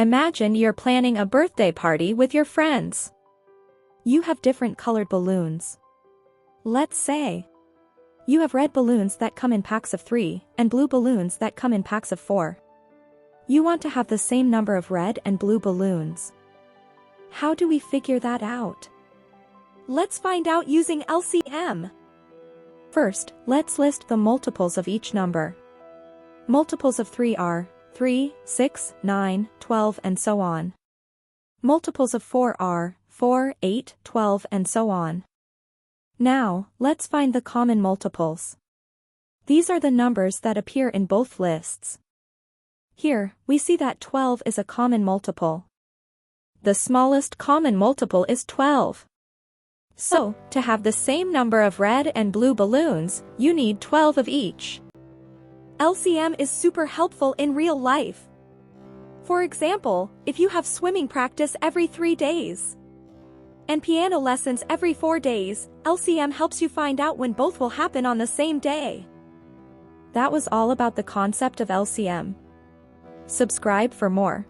Imagine you're planning a birthday party with your friends. You have different colored balloons. Let's say you have red balloons that come in packs of 3 and blue balloons that come in packs of 4. You want to have the same number of red and blue balloons. How do we figure that out? Let's find out using LCM. First, let's list the multiples of each number. Multiples of 3 are 3, 6, 9, 12 and so on. Multiples of 4 are 4, 8, 12 and so on. Now, let's find the common multiples. These are the numbers that appear in both lists. Here, we see that 12 is a common multiple. The smallest common multiple is 12. So, to have the same number of red and blue balloons, you need 12 of each. LCM is super helpful in real life. For example, if you have swimming practice every 3 days and piano lessons every 4 days, LCM helps you find out when both will happen on the same day. That was all about the concept of LCM. Subscribe for more.